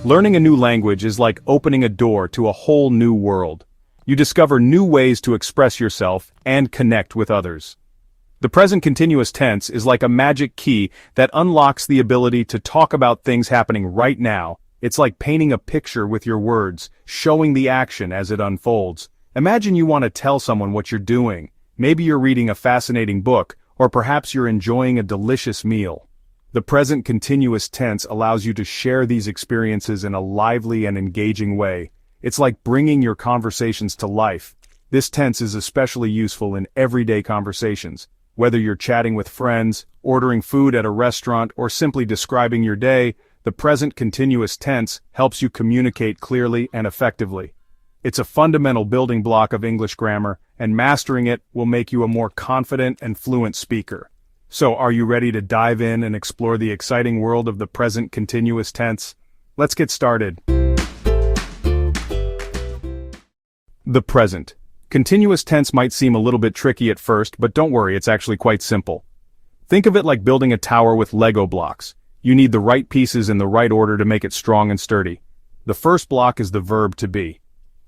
Learning a new language is like opening a door to a whole new world. You discover new ways to express yourself and connect with others. The present continuous tense is like a magic key that unlocks the ability to talk about things happening right now. It's like painting a picture with your words, showing the action as it unfolds. Imagine you want to tell someone what you're doing. Maybe you're reading a fascinating book, or perhaps you're enjoying a delicious meal. The present continuous tense allows you to share these experiences in a lively and engaging way. It's like bringing your conversations to life. This tense is especially useful in everyday conversations. Whether you're chatting with friends, ordering food at a restaurant, or simply describing your day, the present continuous tense helps you communicate clearly and effectively. It's a fundamental building block of English grammar, and mastering it will make you a more confident and fluent speaker. So, are you ready to dive in and explore the exciting world of the present continuous tense? Let's get started. The present continuous tense might seem a little bit tricky at first, but don't worry, it's actually quite simple. Think of it like building a tower with Lego blocks. You need the right pieces in the right order to make it strong and sturdy. The first block is the verb to be.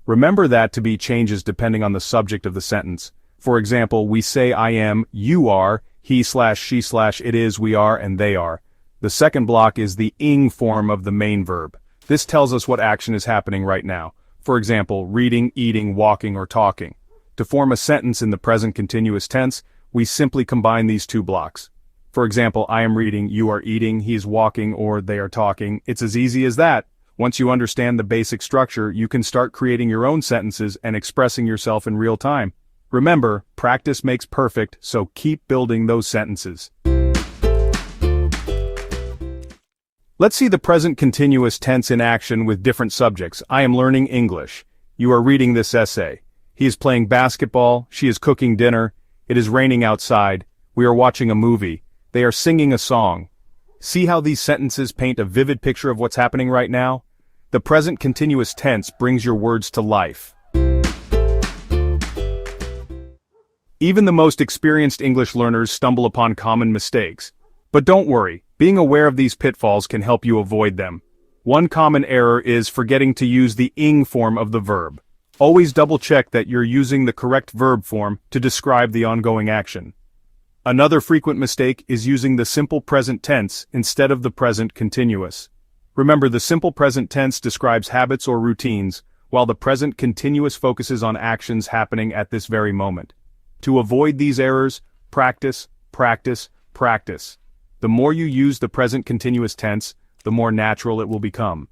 Remember that to be changes depending on the subject of the sentence. For example, we say I am, you are, he/she/it is, we are, and they are. The second block is the ing form of the main verb. This tells us what action is happening right now. For example, reading, eating, walking, or talking. To form a sentence in the present continuous tense, we simply combine these two blocks. For example, I am reading, you are eating, he is walking, or they are talking. It's as easy as that. Once you understand the basic structure, you can start creating your own sentences and expressing yourself in real time. Remember, practice makes perfect, so keep building those sentences. Let's see the present continuous tense in action with different subjects. I am learning English. You are reading this essay. He is playing basketball. She is cooking dinner. It is raining outside. We are watching a movie. They are singing a song. See how these sentences paint a vivid picture of what's happening right now? The present continuous tense brings your words to life. Even the most experienced English learners stumble upon common mistakes. But don't worry, being aware of these pitfalls can help you avoid them. One common error is forgetting to use the ing form of the verb. Always double-check that you're using the correct verb form to describe the ongoing action. Another frequent mistake is using the simple present tense instead of the present continuous. Remember, the simple present tense describes habits or routines, while the present continuous focuses on actions happening at this very moment. To avoid these errors, practice, practice, practice. The more you use the present continuous tense, the more natural it will become.